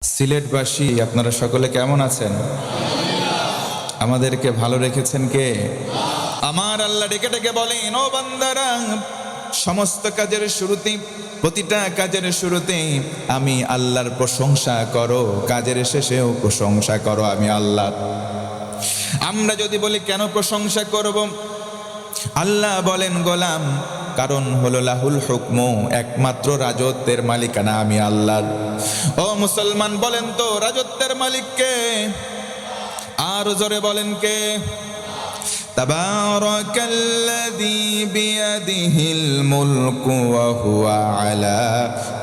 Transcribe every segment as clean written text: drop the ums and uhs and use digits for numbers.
সিলেটবাসী আপনারা সকলে কেমন আছেন? আমাদেরকে ভালো রেখেছেন কে? আমার আল্লাহ ডেকে ডেকে বলেন, ও বান্দারা, সমস্ত কাজের শুরুতে, প্রতিটা কাজের শুরুতে আমি আল্লাহর প্রশংসা করো, কাজের শেষেও প্রশংসা করো আমি আল্লাহ। আমরা যদি বলি কেন প্রশংসা করব, আল্লাহ বলেন গোলাম, কারণ হলো লাহুল হুকমু, একমাত্র রাজত্বের মালিকানা আমি আল্লাহর। ও মুসলমান বলেন তো রাজত্বের মালিক কে? আর জোরে বলেন কে? তাবারাকাল্লাযী বিয়াদিহিল মুলকু ওয়া হুয়া আলা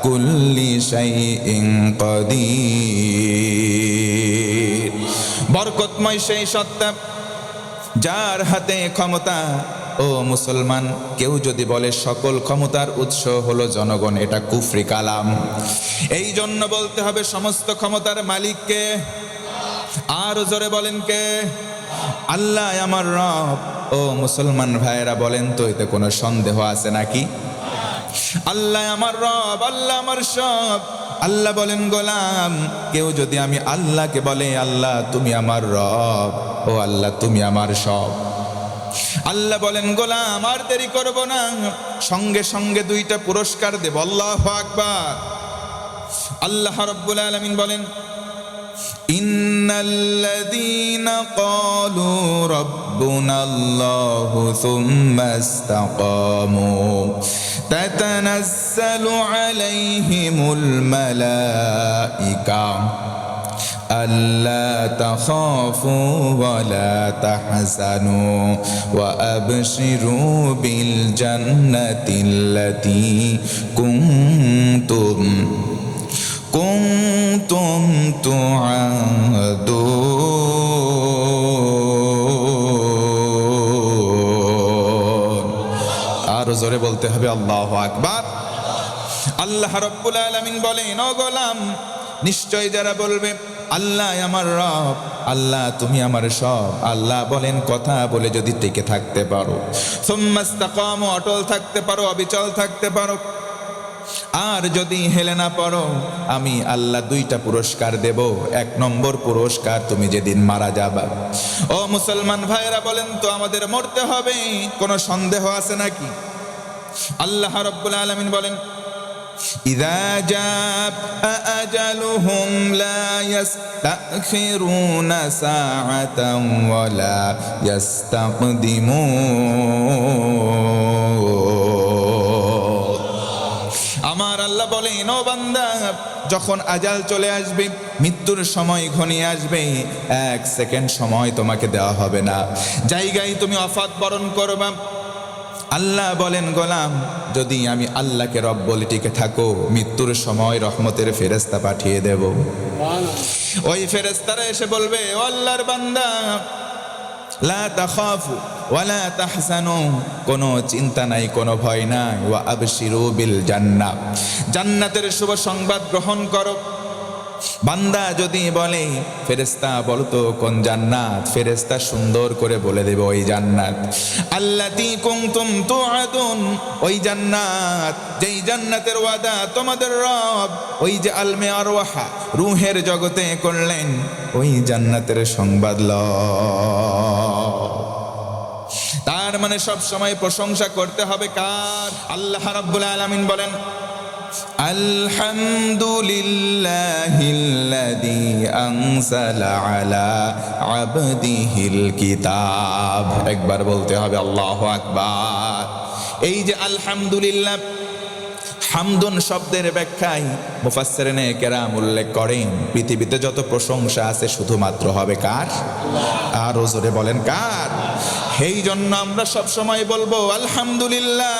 কুল্লি শাইইন কাদির। বরকতময় সেই সত্তা যার হাতে ক্ষমতা। ও মুসলমান, কেউ যদি বলে সকল ক্ষমতার উৎস হলো জনগণ, এটা কুফরি কালাম। এই জন্য বলতে হবে সমস্ত ক্ষমতার মালিককে। আর জোরে বলেন কে? আল্লাহ আমার রব। ও মুসলমান ভাইয়েরা বলেন তো, এতে কোনো সন্দেহ আছে নাকি? আল্লাহ আমার রব, আল্লাহ আমার সব। আল্লাহ বলেন গোলাম, কেউ যদি আমি আল্লাহকে বলে আল্লাহ তুমি আমার রব, ও আল্লাহ তুমি আমার সব, আল্লাহ বলেন গোলাম আর দেরি করব না, সঙ্গে সঙ্গে দুইটা পুরস্কার দেব। আল্লাহু আকবার। আল্লাহ রাব্বুল আলামিন বলেন, ইন্নাল্লাযীনা ক্বালু রাব্বুনাল্লাহু সুম্মা ইসতাকামু তাতানাজ্জালু আলাইহিমুল মালাইকা আল্লা তাখাফু ওয়া লা তাহজানু ওয়া আবশিরু বিল জান্নাতিল্লাতী কুনতুম তুআদুন। আর জোরে বলতে হবে আল্লাহু আকবার। আল্লাহ রাব্বুল আলামিন বলেন, ও গোলাম, নিশ্চয় যারা বলবে আল্লাহ আমার রব, আল্লাহ তুমি আমার সব, আল্লাহ বলেন কথা বলে যদি টিকে থাকতে পারো, সুম্মা ইসতাকামু, অটল থাকতে পারো, অবিচল থাকতে পারো, আর যদি হেলে না পড়ো, আমি আল্লাহ দুইটা পুরস্কার দেব। এক নম্বর পুরস্কার, তুমি যেদিন মারা যাবা। ও মুসলমান ভাইরা বলেন তো, আমাদের মরতে হবে, কোনো সন্দেহ আছে নাকি? আল্লাহ রাব্বুল আলামিন বলেন, ইযা জাআ আজালুহুম লা ইস্তাখিরুনা সাআতান ওয়া লা ইস্তাকদিমুন। আমার আল্লাহ বলেন, ও বান্দা, যখন আজাল চলে আসবে, মৃত্যুর সময় ঘনিয়ে আসবে, এক সেকেন্ড সময় তোমাকে দেওয়া হবে না, জায়গায় তুমি ওফাত বরণ করবা। আল্লাহ বলেন গোলাম, যদি আমি আল্লাহকে রব বলে টিকে থাকো, মৃত্যুর সময় রহমতের ফেরেশতা পাঠিয়ে দেব। ওই ফেরেশতারা এসে বলবে, ও আল্লাহর বান্দা, লা তাখাফু ওয়া লা তাহজানু, কোনো চিন্তা নাই, কোনো ভয় নাই, ওয়া আবশিরু বিল জান্নাহ, জান্নাতের শুভ সংবাদ গ্রহণ করো। বান্দা যদি বলে ফেরেশতা বলতো কোন জান্নাত, ফেরেশতা সুন্দর করে বলে দেবে ওই জান্নাত আল্লাতী কুনতুম তুআদুন, ওই জান্নাত যেই জান্নাতের ওয়াদা তোমাদের রব ওই যে আলমে আরওয়াহা, রূহের জগতে করলেন, ওই জান্নাতের সংবাদ লও। তার মানে সব সময় প্রশংসা করতে হবে কার? আল্লাহ রাব্বুল আলামিন বলেন, আলহামদুলিল্লাহিল্লাযী আনজালা আলা আবদিহিল কিতাব। একবার বলতে হবে আল্লাহু আকবার। এই যে আলহামদুলিল্লাহ, হামদুন শব্দের ব্যাখ্যায় মুফাসসিরিনে কেরাম উল্লেখ করেন, পৃথিবীতে যত প্রশংসা আছে শুধুমাত্র হবে কার? আর জোরে বলেন কার? এই জন্য আমরা সব সময় বলবো আলহামদুলিল্লাহ,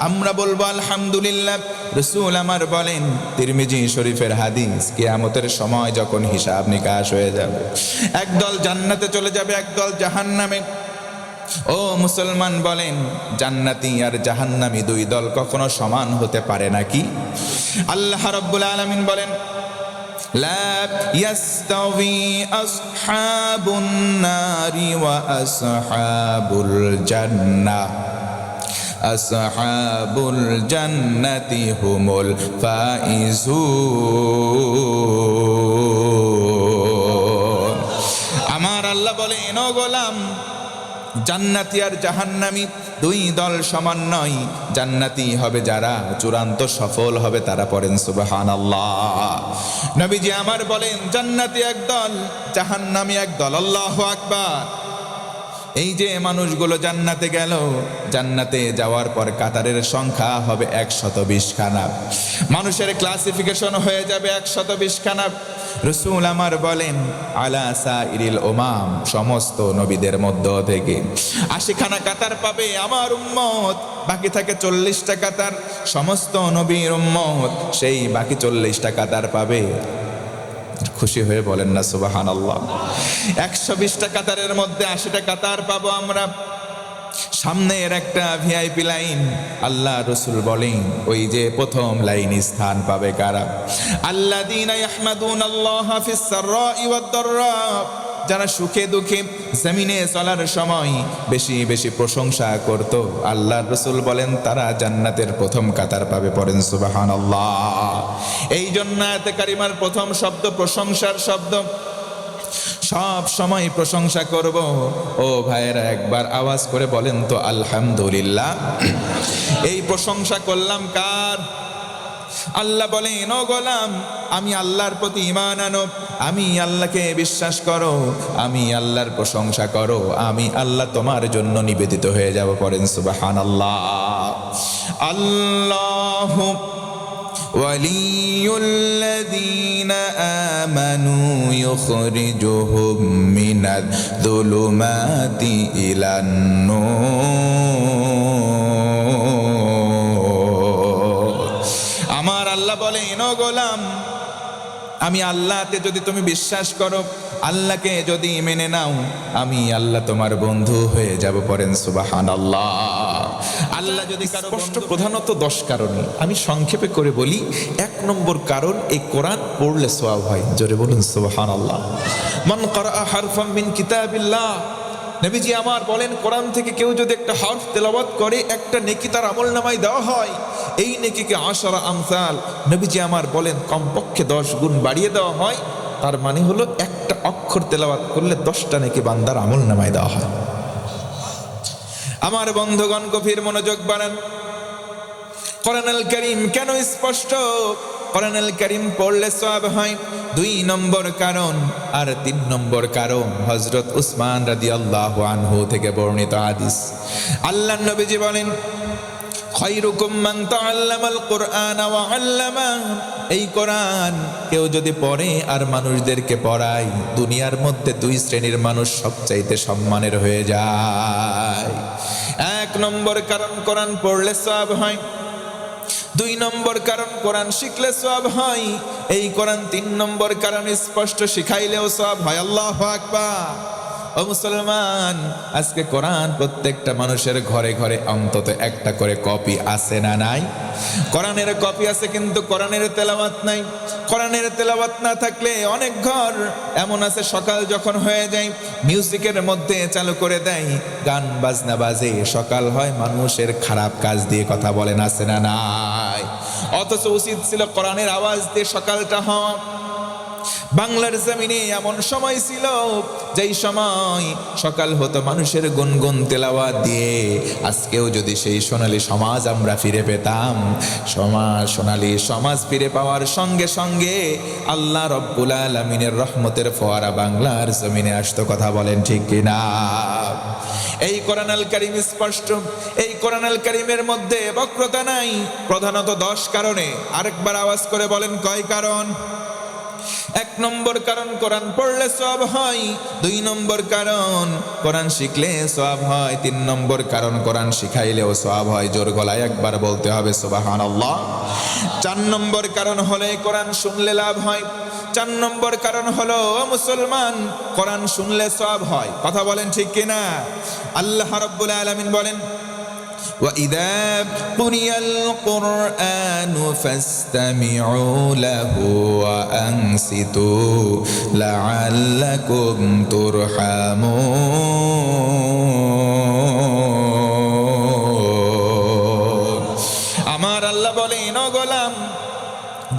আমরা বলবো আলহামদুলিল্লাহ। রাসূল আমার বলেন, তিরমিজি শরীফের হাদিস, কিয়ামতের সময় যখন হিসাব নিকাশ হয়ে যাবে, একদল জান্নাতে চলে যাবে, একদল জাহান্নামে। ও মুসলমান বলেন, জান্নাতি আর জাহান্নামী দুই দল কখনো সমান হতে পারে নাকি? আল্লাহ রাব্বুল আলামিন বলেন, লা ইয়াস্তাওয়ি আসহাবুন নারি ওয়া আসহাবুল জান্নাহ আসহাবুল জান্নাতি হুমুল ফাইজুন। আমার আল্লাহ বলেন, ও গোলাম, জান্নাতি আর জাহান্নামী দুই দল সমান নয়। জান্নাতি হবে যারা, চূড়ান্ত সফল হবে তারা। পড়েন সুবহানাল্লাহ। নবীজি আমার বলেন, জান্নাতি একদল, জাহান্নামী একদল। আল্লাহু আকবার। এই যে মানুষগুলো জান্নাতে গেল, জান্নাতে যাওয়ার পর কাতারের সংখ্যা হবে 120 খানা। মানুষের ক্লাসিফিকেশন হয়ে যাবে 120 খানা। রাসূল আমার বলেন, আলা সাইরিল উমাম, সমস্ত নবীদের মধ্য থেকে 80 খানা কাতার পাবে আমার উম্মত। বাকি থাকে 40টা কাতার। সমস্ত নবীর উম্মত সেই বাকি 40টা কাতার পাবে। খুশি হয়ে বলেন না সুবহানাল্লাহ। 120টা কাতারের মধ্যে 80টা কাতার পাবো আমরা। সামনের একটা ভিআইপি লাইন, আল্লাহ রসুল বলেন, ওই যে প্রথম লাইন স্থান পাবে কারা? আল্লাযীনা ইয়াহমাদুনাল্লাহা ফিস সাররাই ওয়াদ দাররা, যারা সুখে দুঃখে জমিনে চলার সময় বেশি বেশি প্রশংসা করত। আল্লাহ রসুল বলেন তারা জান্নাতের প্রথম কাতার পাবে। পড়েন সুবহানাল্লাহ। এই জন্য আয়াতে কারিমার প্রথম শব্দ প্রশংসার শব্দ। সব সময় প্রশংসা করব। ও ভাইয়েরা, একবার আওয়াজ করে বলেন তো আলহামদুলিল্লাহ। এই প্রশংসা করলাম কার? আল্লাহ বলেন, ও গোলাম, আমি আল্লাহর প্রতি ঈমান আনো, আমি আল্লাহকে বিশ্বাস করো, আমি আল্লাহর প্রশংসা করো, আমি আল্লাহ তোমার জন্য নিবেদিত হয়ে যাব। পড়েন সুবহানাল্লাহ। আল্লাহু ওয়ালিয়ুল্লাযীনা আমানু ইউখরিজুহুম মিনায-যুলুমাতি ইলান-নূর। আমার আল্লাহ বলেন, ও গোলাম, আমি আল্লাহতে যদি তুমি বিশ্বাস করো, আল্লাহকে যদি মেনে নাও, আমি আল্লাহ তোমার বন্ধু হয়ে যাব। পড়েন সুবহানাল্লাহ। আল্লাহ যদি কারো স্পষ্ট, প্রধানত 10 কারণে আমি সংক্ষেপে করে বলি। 1 নম্বর কারণ, এই কোরআন পড়লে সওয়াব হয়। জোরে বলুন সুবহানাল্লাহ। মান ক্বারা হারফাম মিন কিতাবিল্লাহ, নবীজি আমার বলেন, কোরআন থেকে কেউ যদি একটা হরফ তেলাওয়াত করে, একটা নেকি তার আমলনামায় দেওয়া হয়। এই নেকিকে 10 আমসাল, নবীজি আমার বলেন কমপক্ষে 10 গুণ বাড়িয়ে দেওয়া হয়। তার মানে হলো একটা অক্ষর তেলাওয়াত করলে 10টা নেকি বান্দার আমলনামায় দেওয়া হয়। আমার বন্ধুগণ, গভীর মনোযোগ বাড়ান। কোরআনুল কারীম কেন স্পষ্ট? কোরআনুল কারীম পড়লে সওয়াব হয়। 2 নম্বর কারণ। আর 3 নম্বর কারণ, হযরত উসমান রাদিয়াল্লাহু আনহু থেকে বর্ণিত হাদিস। আল্লাহর নবীজি বলেন, খায়রুকুম মান তাআল্লামাল কুরআনা ওয়া আল্লামা। এই কোরআন কেউ যদি পড়ে আর মানুষদেরকে পড়ায়, দুনিয়ার মধ্যে 2 শ্রেণীর মানুষ সবচাইতে সম্মানের হয়ে যায়। 1 নম্বর কারণ, কোরআন পড়লে সওয়াব হয়। 2 নম্বর কারণ, কোরআন শিখলে সওয়াব হয়। এই কোরআন 3 নম্বর কারণ, স্পষ্ট শিখাইলেও সওয়াব হয়। আল্লাহু আকবার। ও মুসলমান, আজকে কোরআন প্রত্যেকটা মানুষের ঘরে ঘরে অন্তত একটা করে কপি আছে না নাই? কোরআনের কপি আছে, কিন্তু কোরআনের তেলাওয়াত নাই। কোরআনের তেলাওয়াত না থাকলে অনেক ঘর এমন আছে, সকাল যখন হয়ে যায় মিউজিকের মধ্যে চালু করে দেয়, গান বাজনা বাজে, সকাল হয় মানুষের খারাপ কাজ দিয়ে কথা বলেন, আছে না নাই? অথচ উচিত ছিল কোরআনের আওয়াজ দিয়ে সকালটা হওয়া। বাংলার জমিনে এমন সময় ছিল যেই সময় সকাল হতো মানুষের গুনগুন তেলাওয়াত দিয়ে। আজকেও যদি সেই সোনালী সমাজ আমরা ফিরে পেতাম, সোনালী সমাজ ফিরে পাওয়ার সঙ্গে সঙ্গে আল্লাহ রব্বুল আলামিনের রহমতের ফোয়ারা বাংলার জমিনে আসতো। কথা বলেন ঠিক কিনা? এই কোরআনুল কারীম স্পষ্ট। এই কোরআনুল কারীমের মধ্যে বক্রতা নাই, প্রধানত 10 কারণে। আরেকবার আওয়াজ করে বলেন, কয় কারণ? 1 নম্বর কারণ, কোরআন পড়লে সওয়াব হয়। 2 নম্বর কারণ, কোরআন শিখলে সওয়াব হয়। 3 নম্বর কারণ, কোরআন শিখাইলেও সওয়াব হয়। জোর গলায় একবার বলতে হবে সুবহানাল্লাহ। 4 নম্বর কারণ হলো কোরআন শুনলে লাভ হয়। 4 নম্বর কারণ হলো, মুসলমান, কোরআন শুনলে সওয়াব হয়। কথা বলেন ঠিক কিনা? আল্লাহ রাব্বুল আলামিন বলেন, وَإِذَا قُرِئَ الْقُرْآنُ فَاسْتَمِعُوا لَهُ وَأَنصِتُوا لَعَلَّكُمْ تُرْحَمُونَ।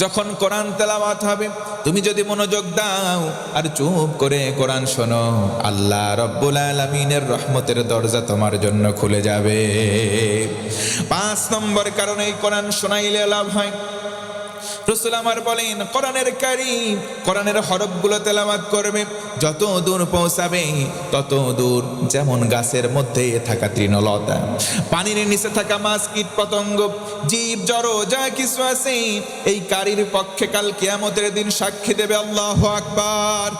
যখন কোরআন তেলাওয়াত হবে তুমি যদি মনোযোগ দাও আর চুপ করে কোরআন শোনো, আল্লাহ রব্বুল আলামিনের রহমতের দরজা তোমার জন্য খুলে যাবে। 5 নম্বর কারণে এই কোরআন শোনাইলে লাভ হয়। রাসূল আমার বলেন, কোরআনের কারীম, কোরআনের হরফগুলো তেলাওয়াত করবে, যত দূর পৌঁছাবে তত দূর, যেমন গাছের মধ্যে থাকা তৃণলতা, পানির নিচে থাকা মাছ, কীট পতঙ্গ, জীব জড় যা কিছু আছে, এই কারীর পক্ষে কাল কিয়ামতের দিন সাক্ষী দেবে। আল্লাহু আকবার।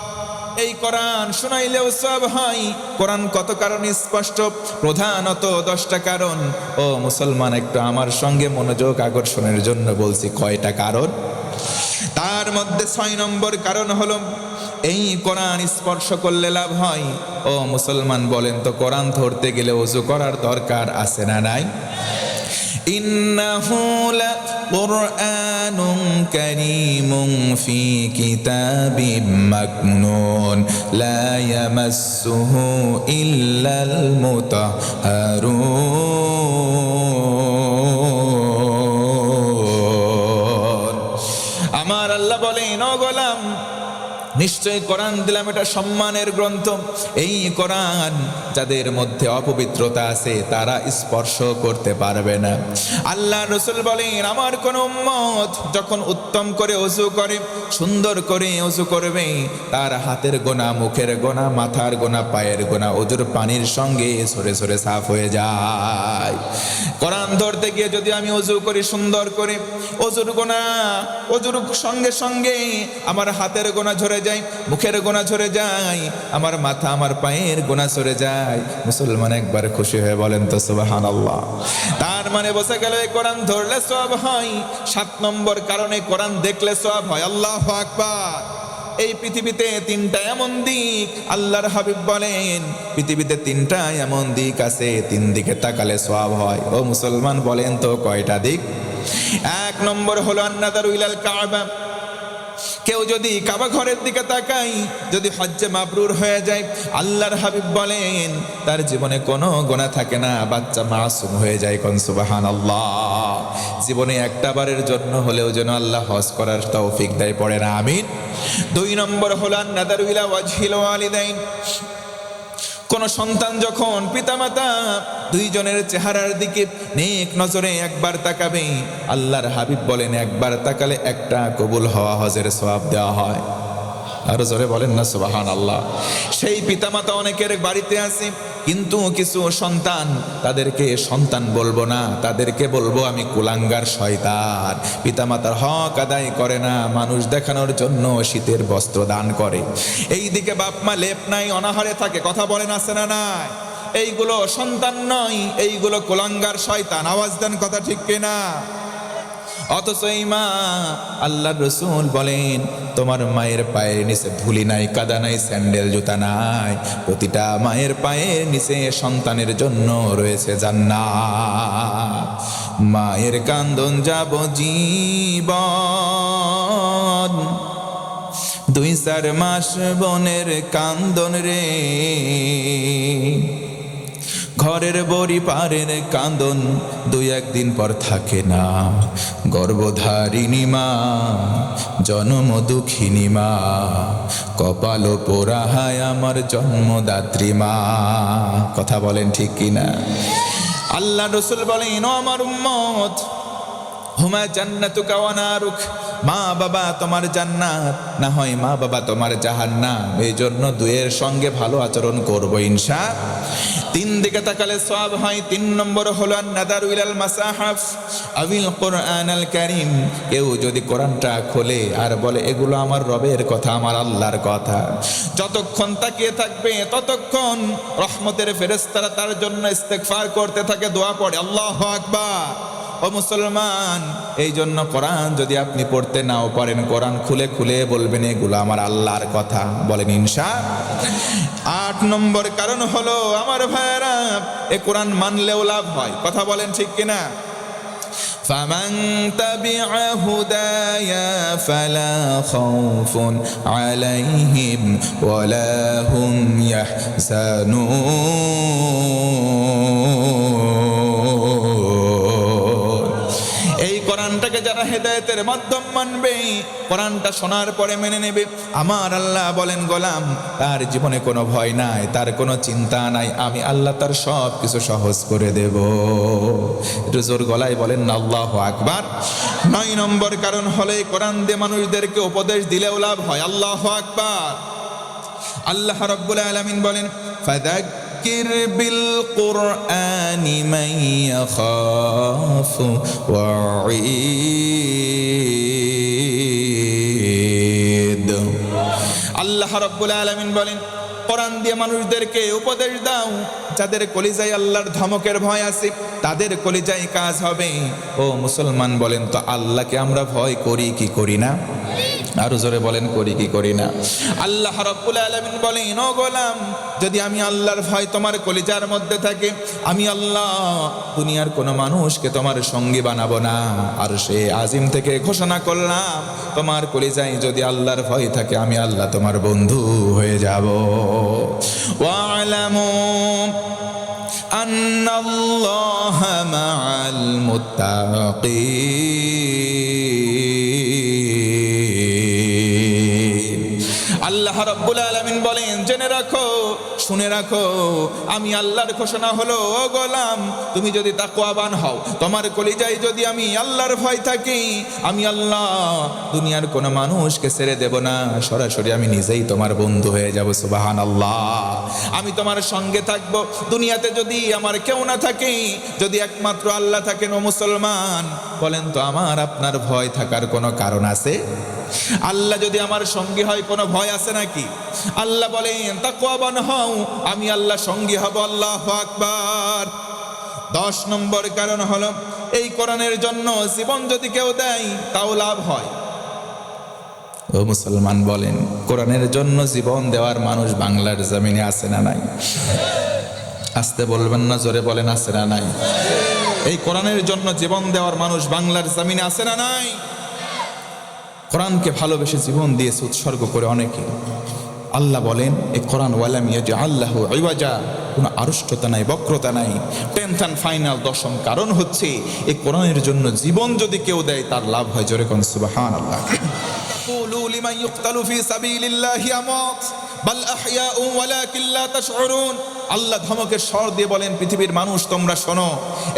এই কোরআন শোনাইলেও সওয়াব হয়। কোরআন কত কারণ স্পষ্ট, প্রধানত 10টা কারণ। ও মুসলমান, একটু আমার সঙ্গে মনোযোগ আকর্ষণের জন্য বলছি, কয়টা কারণ? তার মধ্যে 6 নম্বর কারণ হলো এই কোরআন স্পর্শ করলে লাভ হয়। ও মুসলমান বলেন তো, কোরআন ধরতে গেলে ওযু করার দরকার আছে না নাই? ইন্নাহু লাকুরআনুন কারীমুন ফি কিতাবিম মাকনুন লা ইয়ামাসসুহু ইল্লাল মুতাহহারুন। আমার আল্লাহ বলেন, ও গোলাম, নিশ্চয়ই কোরআন দিলাম এটা সম্মানের গ্রন্থ। এই কোরআন যাদের মধ্যে অপবিত্রতা আছে তারা স্পর্শ করতে পারবে না। আল্লাহ রাসূল বলেন, আমার কোন উম্মত যখন উত্তম করে ওযু করে, সুন্দর করে ওযু করবে, তার হাতের গোনা, মুখের গোনা, মাথার গোনা, পায়ের গোনা ওযুর পানির সঙ্গে সরে সরে সাফ হয়ে যায়। কোরআন ধরতে গিয়ে যদি আমি ওযু করি সুন্দর করে, ওযুর গোনা, ওযুর সঙ্গে সঙ্গে আমার হাতের গোনা ঝরে যায়, মুখের গোনা ঝরে যায়, আমার মাথা, আমার পায়ের গোনা সরে যায়, মুসলমান একবার খুশি হয়ে বলেন তো সুবহানাল্লাহ। তার মানে বোঝা গেল এই কোরআন ধরলে সওয়াব হয়। 7 নম্বর কারণে কোরআন দেখলে সওয়াব হয়। আল্লাহু আকবার। এই পৃথিবীতে 3টা এমন দিক, আল্লাহর হাবিব বলেন পৃথিবীতে 3টা এমন দিক আছে, 3 দিকে তাকালে সওয়াব হয়। ও মুসলমান বলেন তো কয়টা দিক? 1 নম্বর হলো আন-নাযারু ইলাল কাবা। কেউ যদি কাবা ঘরের দিকে তাকাই, যদি হজ্জে মাবরুর হয়ে যায়, আল্লাহর হাবিব বলেন তার জীবনে কোনো গুনাহ থাকে না, বাচ্চা মাসুম হয়ে যায়। কোন সুবহানাল্লাহ। জীবনে একটা বারের জন্য হলেও যেন আল্লাহ হজ করার তৌফিক দেয়, পড়ে না আমিন। 2 নম্বর হলো আন-নাযারু ইলা ওয়াজহিল ওয়ালিদাইন। কোন সন্তান যখন পিতামাতা দুইজনের চেহারার দিকে নেক নজরে একবার তাকাবে, আল্লাহর হাবিব বলেন একবার তাকালে একটা কবুল হওয়া হজের সওয়াব দেওয়া হয়। আরো জোরে বলেন না সুবহানাল্লাহ। সেই পিতামাতা অনেকের বাড়িতে আছে, কিন্তু কিছু সন্তান, তাদেরকে সন্তান বলবো না, তাদেরকে বলবো আমি কুলাঙ্গার শয়তান। পিতামাতার হক আদায় করে না, মানুষ দেখানোর জন্য শীতের বস্ত্র দান করে। এই দিকে বাপ মা লেপ নাই, অনাহারে থাকে, কথা বলেন আছে না নাই? এইগুলো সন্তান নয়, এইগুলো কুলাঙ্গার শয়তান। আওয়াজ দেন, কথা ঠিক কিনা? অথচ এই মা, আল্লাহর রাসূল বলেন তোমার মায়ের পায়ের নিচে ধুলি নাই, কাদা নাই, স্যান্ডেল জুতা নাই। প্রতিটা মায়ের পায়ের নিচে সন্তানের জন্য রয়েছে জান্নাত। মায়ের কান্দন যাব জীবন, 2-4 মাস বোনের কান্দন রে, ঘরের বড়ি পারের কান্দন 2-1 দিন পর থাকে না। গর্ভধারিণী মা, জন্ম দুঃখিনী মা, কপাল পোড়াহায় আমার জন্মদাত্রী মা। কথা বলেন ঠিক কিনা? আল্লাহ রাসূল বলেন, ও আমার উম্মত, হুমা জান্নাতুকা ওয়া নারুক। মা বাবা তোমার জান্নাত, না হয় মা বাবা তোমার জাহান্নাম। এই জন্য 2-এর সঙ্গে ভালো আচরণ করবো ইনশাআল্লাহ। 3 দিকে তাকালে সওয়াব হয়। 3 নম্বর হলো আন-নাযারু ইলাল মাসাহাফ আবিল কুরআনুল কারীম। কেউ যদি কোরআনটা খোলে আর বলে এগুলো আমার রবের কথা, আমার আল্লাহর কথা, যতক্ষণ তাকিয়ে থাকবে ততক্ষণ রহমতের ফেরেশতারা তার জন্য ইস্তেগফার করতে থাকে, দোয়া পড়ে। আল্লাহু আকবার। ও মুসলমান, এই জন্য কোরআন যদি আপনি পড়তে নাও পারেন, কোরআন খুলে খুলে বলবেন এগুলো আমার আল্লাহর কথা, বলেন ইনশাআল্লাহ। 8 নম্বর কারণ হলো আমার ভাইয়েরা, এ কোরআন মানলেও লাভ হয়, কথা বলেন ঠিক কিনা? ফামান তাবিআ হুদায়া ফালা খাউফুন আলাইহিম ওয়ালা হুম ইয়াহজানুন। এই কোরআনটাকে যারা যারা হেদায়েতের মাধ্যম মানবে, কোরআনটা শোনার পরে মেনে নেবে, আমার আল্লাহ বলেন গোলাম তার জীবনে কোনো ভয় নাই, তার কোনো চিন্তা নাই, আমি আল্লাহ তার সব কিছু সহজ করে দেব। একটু জোর গলায় বলেন না আল্লাহু আকবার। 9 নম্বর কারণ হলো কোরআন দিয়ে মানুষদেরকে উপদেশ দিলেও লাভ হয়। আল্লাহু আকবার। আল্লাহ রাব্বুল আলামিন বলেন ফাযাক্কির বিল কুরআনি মান ইয়াখাফু ওয়াঈদ। আল্লাহ রাব্বুল আলামিন বলেন কোরআন দিয়ে মানুষদেরকে উপদেশ দাও, যাদের কলিজায় আল্লাহর ধমকের ভয় আছে তাদের কলিজায় কাজ হবে। ও মুসলমান বলেন তো আল্লাহকে আমরা ভয় করি কি করি না? আরো জোরে বলেন করি কি করি না? আল্লাহ রাব্বুল আলামিন বলেন ও গোলাম যদি আমি আল্লাহর ভয় তোমার কলিজার মধ্যে থাকে, আমি আল্লাহ দুনিয়ার কোনো মানুষকে তোমার সঙ্গী বানাবো না। আর সে আজিম থেকে ঘোষণা করলাম তোমার কলিজায় যদি আল্লাহর ভয় থাকে আমি আল্লাহ তোমার বন্ধু হয়ে যাব। ওয়ালামু আন্নাল্লাহা মাআল মুত্তাকিন। আল্লাহ রাব্বুল আলামিন বলেন জেনে রাখো, শুনে রাখো, আমি আল্লাহর ঘোষণা হলো ও গোলাম তুমি যদি তাকওয়াবান হও, তোমার কলিজায় যদি আমি আল্লাহর ভয় থাকি, আমি আল্লাহ দুনিয়ার কোনো মানুষকে ছেড়ে দেব না, সরাসরি আমি নিজেই তোমার বন্ধু হয়ে যাব। সুবহানাল্লাহ। আমি তোমার সঙ্গে থাকব। দুনিয়াতে যদি আমার কেউ না থাকে, যদি একমাত্র আল্লাহ থাকেন, ও মুসলমান বলেন তো আমার আপনার ভয় থাকার কোনো কারণ আছে? আল্লাহ যদি আমার সঙ্গী হয় কোনো ভয় আছে নাকি? আল্লাহ বলেন তাকওয়াবান হও, আমি আল্লাহ সঙ্গী হব। আল্লাহু আকবার। 10 নম্বর কারণ হলো এই কোরআনের জন্য জীবন যদি কেউ দেয় তাও লাভ হয়। ও মুসলমান বলেন কোরআনের জন্য জীবন দেওয়ার মানুষ বাংলার জমিনে আছে না নাই? আসতে বলবেন না, জোরে বলেন আছে না নাই? এই কোরআনের জন্য জীবন দেওয়ার মানুষ বাংলার জমিনে আছে না নাই? কোরআনকে ভালোবেসে জীবন দিয়েছে উৎসর্গ করে অনেকে। আল্লাহ বলেন এই কোরআন ওয়ালাম ইয়াজআল্লাহু ইওয়াজা, কোনো আড়ষ্টতা নাই, বক্রতা নাই। 10th and ফাইনাল 10ম কারণ হচ্ছে এই কোরআনের জন্য জীবন যদি কেউ দেয় তার লাভ হয়। জোরে কোন সুবহানাল্লাহ। কুলু লিমান ইউকতালু ফি সাবিলিল্লাহি আমাত বাল আহইয়াউ ওয়ালাকিন লা তাশউরুন। আল্লাহ ধমকের স্বর দিয়ে বলেন পৃথিবীর মানুষ তোমরা শোনো,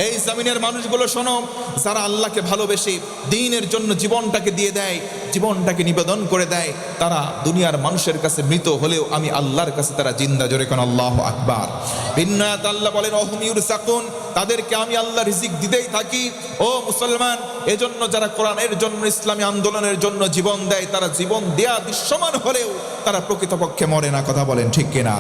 এই জমিনের মানুষগুলো শোনো, যারা আল্লাহকে ভালোবেসে দ্বীনের জন্য জীবনটাকে দিয়ে দেয়, জীবনটাকে নিবেদন করে দেয়, তারা দুনিয়ার মানুষের কাছে মৃত হলেও আমি আল্লাহর কাছে তারা জিন্দা। জোরে কোন আল্লাহু আকবার। ভিন্ন আয়াতে আল্লাহ বলেন ওহুম ইউরসাকুন, তাদেরকে আমি আল্লাহ রিজিক দিতেই থাকি। ও মুসলমান, এজন্য যারা কোরআনের জন্য ইসলামী আন্দোলনের জন্য জীবন দেয় তারা জীবন দেয়া দৃশ্যমান হলেও তারা প্রকৃতপক্ষে মরে না। কথা বলেন ঠিক কিনা?